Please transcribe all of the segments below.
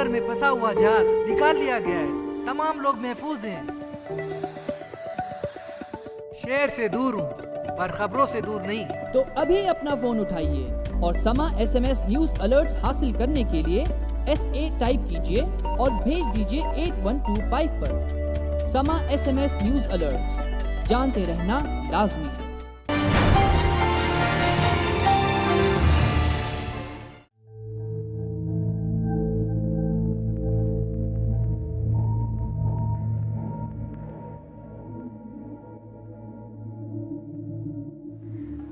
समंदर में फंसा हुआ जहाज निकाल लिया गया है। तमाम लोग महफूज हैं। शहर से दूर हूँ पर खबरों से दूर नहीं। तो अभी अपना फोन उठाइए और समा SMS न्यूज अलर्ट्स हासिल करने के लिए SA टाइप कीजिए और भेज दीजिए 8125 पर। समा SMS न्यूज अलर्ट्स, जानते रहना लाजमी है।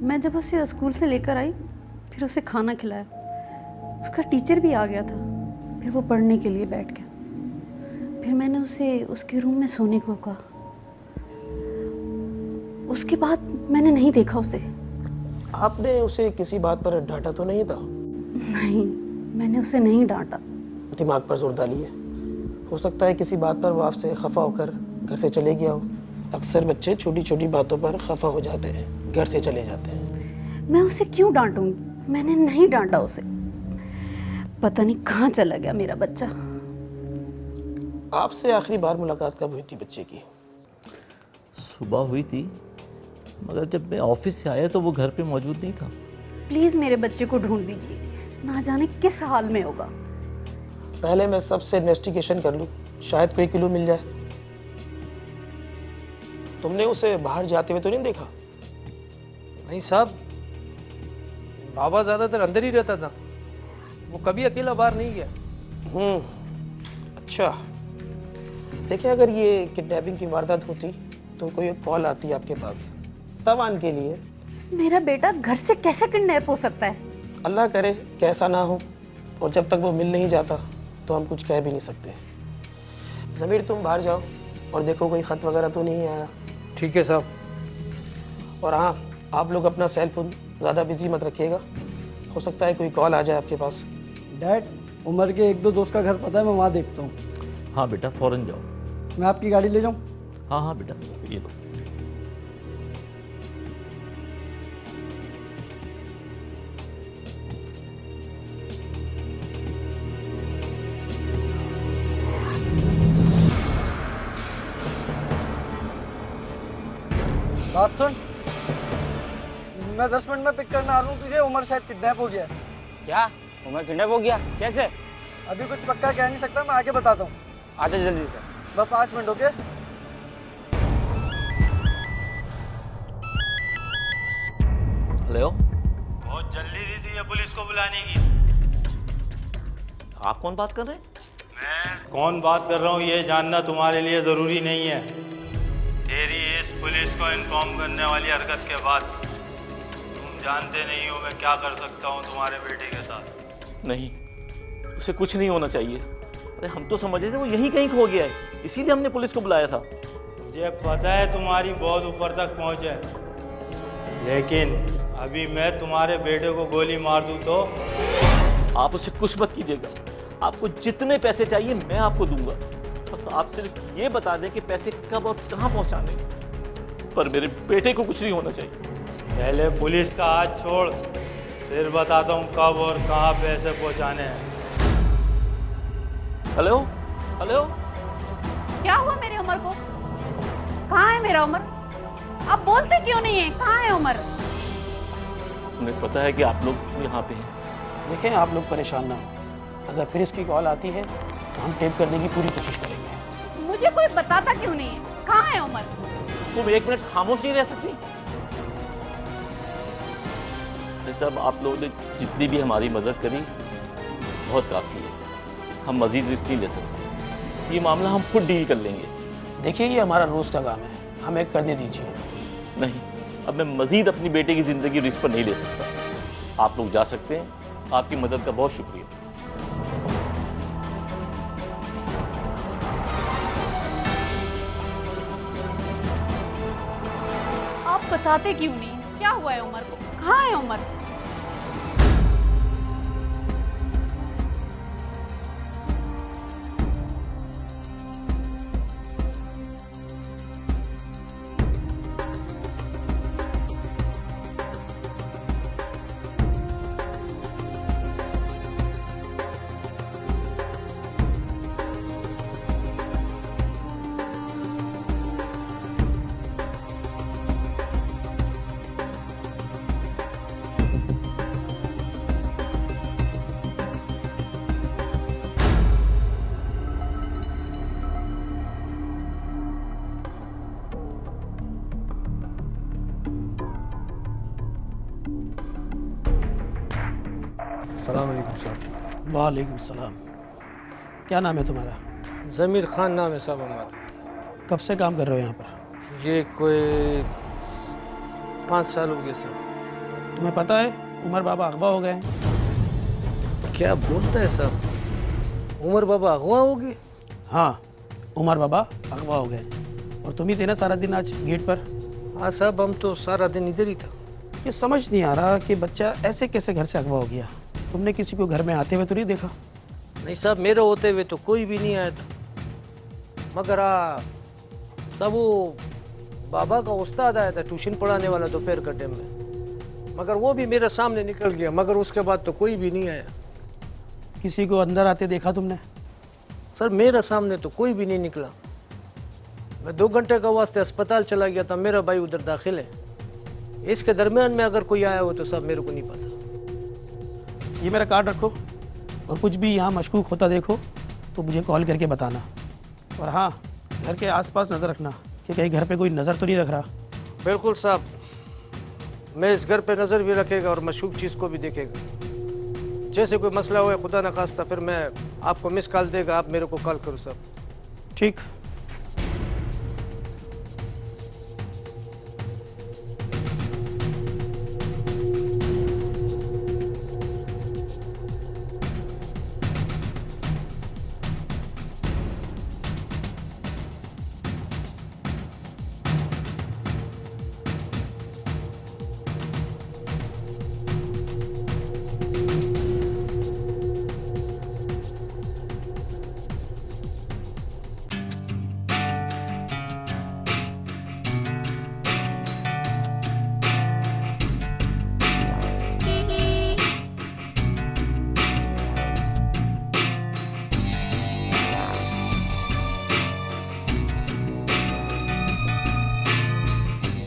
मैं जब उसे स्कूल से लेकर आई, फिर उसे खाना खिलाया, उसका टीचर भी आ गया था। फिर वो पढ़ने के लिए बैठ गया। फिर मैंने उसे उसके रूम में सोने को कहा। उसके बाद मैंने नहीं देखा उसे। आपने उसे किसी बात पर डांटा तो नहीं था? नहीं, मैंने उसे नहीं डांटा। दिमाग पर जोर डालिए। हो सकता है किसी बात पर वो आपसे खफा होकर घर से चले गया हो। अक्सर बच्चे छोटी छोटी बातों पर खफा हो जाते हैं, घर से चले जाते हैं। मैं उसे क्यों डांटूंगी? मैंने नहीं डांटा उसे। पता नहीं कहाँ चला गया मेरा बच्चा। आपसे आखिरी बार मुलाकात कब हुई थी बच्चे की? सुबह हुई थी, मगर जब मैं ऑफिस से आया तो वो घर पे मौजूद नहीं था। प्लीज मेरे बच्चे को ढूंढ दीजिए, ना जाने किस हाल में होगा। पहले मैं सबसे इन्वेस्टिगेशन कर लूं, शायद कोई क्लू मिल जाए। तुमने उसे बाहर जाते हुए तो नहीं देखा? नहीं साहब, बाबा ज्यादातर अंदर ही रहता था। वो कभी अकेला बाहर नहीं गया। अच्छा। देखिए, अगर ये किडनैपिंग की वारदात होती तो कोई एक कॉल आती आपके पास तवान के लिए। मेरा बेटा घर से कैसे किडनैप हो सकता है? अल्लाह करे कैसा ना हो। और जब तक वो मिल नहीं जाता तो हम कुछ कह भी नहीं सकते। ज़मीर, तुम बाहर जाओ और देखो कोई ख़त वगैरह तो नहीं आया। ठीक है साहब। और हाँ, आप लोग अपना सेल फोन ज़्यादा बिजी मत रखिएगा। हो सकता है कोई कॉल आ जाए आपके पास। डैड, उमर के 1-2 दोस्त का घर पता है, मैं वहाँ देखता हूँ। हाँ बेटा, फौरन जाओ। मैं आपकी गाड़ी ले जाऊँ? हाँ हाँ बेटा, ये लो। बात सुन, मैं 10 मिनट में पिक करने आ रहा हूँ तुझे। उमर शायद किडनैप हो गया है। क्या? उमर किडनैप हो गया? कैसे? अभी कुछ पक्का कह नहीं सकता, मैं आगे बताता हूँ। आजा जल्दी से। बस 5 मिनट, ओके? हेलो, बहुत जल्दी दी थी ये पुलिस को बुलाने की। आप कौन बात कर रहे हैं? मैं कौन बात कर रहा हूँ ये जानना तुम्हारे लिए ज़रूरी नहीं है। तेरी इस पुलिस को इन्फॉर्म करने वाली हरकत के बाद तुम जानते नहीं हो मैं क्या कर सकता हूँ तुम्हारे बेटे के साथ। नहीं, उसे कुछ नहीं होना चाहिए। अरे हम तो समझ रहे थे वो यहीं कहीं खो गया है, इसीलिए हमने पुलिस को बुलाया था। मुझे पता है तुम्हारी बहुत ऊपर तक पहुँच है, लेकिन अभी मैं तुम्हारे बेटे को गोली मार दूँ तो? आप उसे कुछ मत कीजिएगा। आपको जितने पैसे चाहिए मैं आपको दूंगा। बस आप सिर्फ ये बता दें कि पैसे कब और कहाँ पहुँचाने, पर मेरे बेटे को कुछ नहीं होना चाहिए। पहले पुलिस का हाथ छोड़, फिर बताता हूँ कब और कहाँ पैसे पहुँचाने हैं। हेलो हेलो, क्या हुआ मेरे उमर को? कहाँ है मेरा उमर? आप बोलते क्यों नहीं है? कहाँ है उमर? मुझे पता है कि आप लोग यहाँ पे हैं। देखें, आप लोग परेशान ना हो। अगर फिर इसकी कॉल आती है तो हम टेप करने की पूरी कोशिश करेंगे। मुझे कोई बताता क्यों नहीं है? कहाँ है उमर? तुम 1 मिनट खामोश नहीं रह सकती? ये सब आप लोगों ने जितनी भी हमारी मदद करी बहुत काफ़ी है। हम मजीद रिस्क नहीं ले सकते। ये मामला हम खुद डील कर लेंगे। देखिए, ये हमारा रोज़ का काम है, हमें करने दीजिए। नहीं, अब मैं मजीद अपनी बेटे की ज़िंदगी रिस्क पर नहीं ले सकता। आप लोग जा सकते हैं। आपकी मदद का बहुत शुक्रिया। आप बताते क्यों नहीं? क्या हुआ है उमर को? कहाँ है उमर? सलाम अलैकुम साहब। वालेकुम सलाम। क्या नाम है तुम्हारा? ज़मीर खान नाम है साहब हमारा। कब से काम कर रहे हो यहाँ पर? ये कोई 5 साल हो गए साहब। तुम्हें पता है उमर बाबा अगवा हो गए हैं? क्या बोलता है साहब? उमर बाबा अगवा हो गए? हाँ, उमर बाबा अगवा हो गए और तुम ही थे ना सारा दिन आज गेट पर? हाँ साहब, हम तो सारा दिन इधर ही था। ये समझ नहीं आ रहा कि बच्चा ऐसे कैसे घर से अगवा हो गया। तुमने किसी को घर में आते हुए तो नहीं देखा? नहीं साहब, मेरे होते हुए तो कोई भी नहीं आया था, मगर सब वो बाबा का उस्ताद आया था ट्यूशन पढ़ाने वाला दोपहर का टाइम में, मगर वो भी मेरे सामने निकल गया, मगर उसके बाद तो कोई भी नहीं आया। किसी को अंदर आते देखा तुमने? सर मेरे सामने तो कोई भी नहीं निकला। मैं 2 घंटे का वास्ते अस्पताल चला गया था, मेरा भाई उधर दाखिल है। इसके दरमियान में अगर कोई आया हो तो साहब मेरे को नहीं पता। ये मेरा कार्ड रखो और कुछ भी यहाँ मशकूक होता देखो तो मुझे कॉल करके बताना। और हाँ, घर के आसपास नज़र रखना कि कहीं घर पे कोई नज़र तो नहीं रख रहा। बिल्कुल साहब, मैं इस घर पे नज़र भी रखेगा और मशकूक चीज़ को भी देखेगा। जैसे कोई मसला हो खुदा न खास्ता, फिर मैं आपको मिस कॉल देगा, आप मेरे को कॉल करो साहब। ठीक।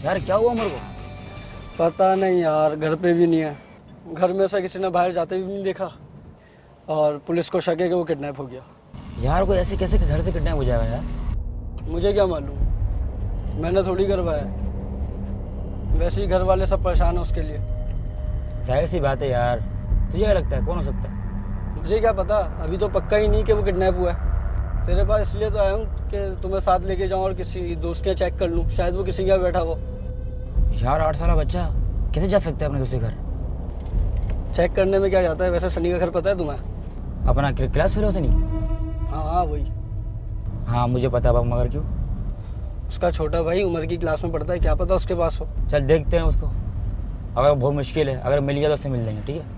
यार क्या हुआ उमर को? पता नहीं यार, घर पे भी नहीं है। घर में से किसी ने बाहर जाते भी नहीं देखा और पुलिस को शक है कि वो किडनैप हो गया। यार कोई ऐसे कैसे घर से किडनैप हो जाएगा यार? मुझे क्या मालूम, मैंने थोड़ी करवाया। वैसे ही घर वाले सब परेशान हैं उसके लिए। जाहिर सी बात है यार, तुझे क्या लगता है कौन हो सकता है? मुझे क्या पता, अभी तो पक्का ही नहीं कि वो किडनैप हुआ है। तेरे पास इसलिए तो आया हूँ कि तुम्हें साथ लेके जाऊँ और किसी दोस्त के चेक कर लूँ, शायद वो किसी के यहाँ बैठा हो। यार 8 साल बच्चा कैसे जा सकता है अपने दूसरे घर? चेक करने में क्या जाता है? वैसे सनी का घर पता है तुम्हें? अपना क्लास फेलो से नहीं? हाँ वही। हाँ मुझे पता है, मगर क्यों? उसका छोटा भाई उमर की क्लास में पढ़ता है, क्या पता उसके पास हो। चल देखते हैं उसको, अगर बहुत मुश्किल है, अगर मिल गया तो उससे मिल लेंगे, ठीक है?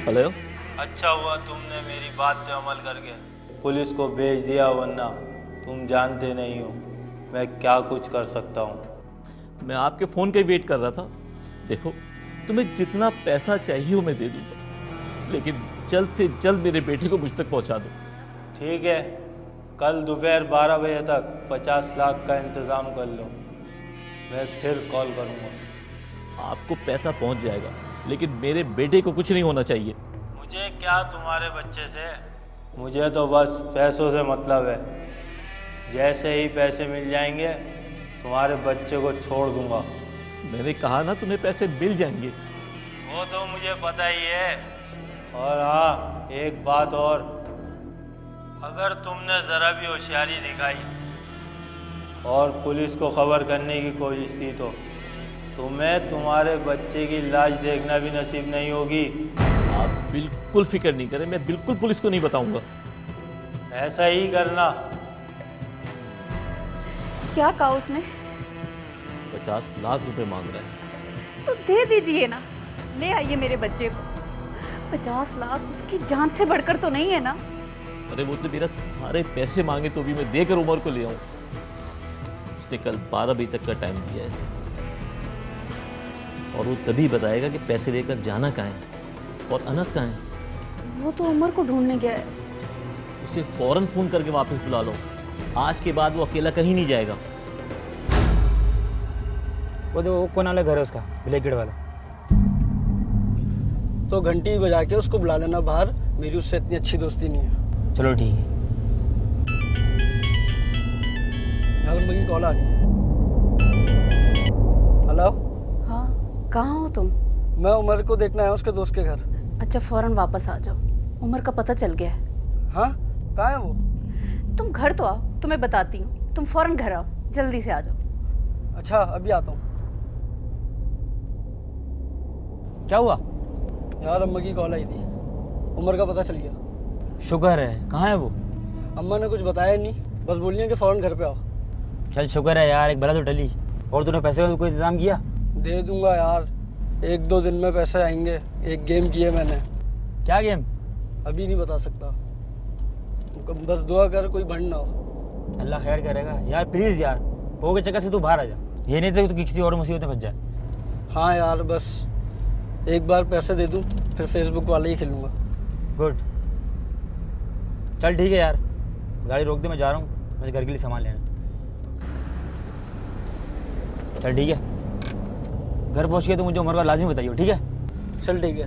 हेलो। अच्छा हुआ तुमने मेरी बात पे अमल करके पुलिस को भेज दिया, वरना तुम जानते नहीं हो मैं क्या कुछ कर सकता हूँ। मैं आपके फ़ोन का वेट कर रहा था। देखो, तुम्हें जितना पैसा चाहिए वो मैं दे दूंगा, लेकिन जल्द से जल्द मेरे बेटे को मुझ तक पहुँचा दो। ठीक है, कल दोपहर 12 बजे तक 50 लाख का इंतज़ाम कर लो, मैं फिर कॉल करूँगा। आपको पैसा पहुँच जाएगा, लेकिन मेरे बेटे को कुछ नहीं होना चाहिए। मुझे क्या तुम्हारे बच्चे से, मुझे तो बस पैसों से मतलब है। जैसे ही पैसे मिल जाएंगे तुम्हारे बच्चे को छोड़ दूंगा। मैंने कहा ना तुम्हें पैसे मिल जाएंगे। वो तो मुझे पता ही है। और हाँ, एक बात और, अगर तुमने ज़रा भी होशियारी दिखाई और पुलिस को खबर करने की कोशिश की तो तुम्हें तुम्हारे बच्चे की लाश देखना भी नसीब नहीं होगी। आप बिल्कुल फिक्र नहीं करें, मैं बिल्कुल पुलिस को नहीं बताऊंगा। ऐसा ही करना। क्या कहा उसने? 50 लाख रुपए मांग रहा है। तो दे दीजिए ना, ले आइए मेरे बच्चे को। 50 लाख उसकी जान से बढ़कर तो नहीं है ना? अरे वो तो मेरा सारे पैसे मांगे तो भी मैं देकर उमर को ले आऊं। उसने कल 12 बजे तक का टाइम दिया है और वो तभी बताएगा कि पैसे लेकर जाना कहाँ है और अनस कहाँ है। वो तो उमर को ढूंढने गया है। उसे फौरन फोन करके वापस बुला लो। आज के बाद वो अकेला कहीं नहीं जाएगा। वो कौन वाला घर है उसका, ब्लैक गेट वाला? तो घंटी बजा के उसको बुला लेना बाहर, मेरी उससे इतनी अच्छी दोस्ती नहीं है। चलो ठीक है। यार अम्मा की कॉल आ रही है। हेलो, हाँ, कहाँ हो तुम? मैं उमर को देखना आया उसके दोस्त के घर। अच्छा, फ़ौरन वापस आ जाओ, उमर का पता चल गया है। हाँ, कहाँ है वो? तुम घर तो आओ, तुम्हें बताती हूँ। तुम फ़ौरन घर आओ, जल्दी से आ जाओ। अच्छा, अभी आता हूँ। क्या हुआ? यार अम्मा की कॉल आई थी, उमर का पता चल गया। शुक्र है। कहाँ है वो? अम्मा ने कुछ बताया नहीं, बस बोली है कि फ़ौरन घर पे आओ। चल शुक्र है यार, एक बला तो टली। और तूने पैसे का कोई इंतजाम किया? दे दूंगा यार, 1-2 दिन में पैसे आएंगे। एक गेम की है मैंने, क्या गेम? अभी नहीं बता सकता। बस दुआ कर कोई भंड ना हो। अल्लाह खैर करेगा यार, प्लीज़ यार, पो के चक्कर से तू बाहर आ जा। ये नहीं तो किसी और मुसीबत में फंस जाए। हाँ यार, बस एक बार पैसे दे दूँ फिर फेसबुक वाले ही खेलूँगा। गुड। चल ठीक है यार, गाड़ी रोक दे, मैं जा रहा हूँ, मुझे घर के लिए सामान लेना। चल ठीक है, घर पहुँच के तो मुझे उमर का लाजिम बताइए, ठीक है? चल ठीक है।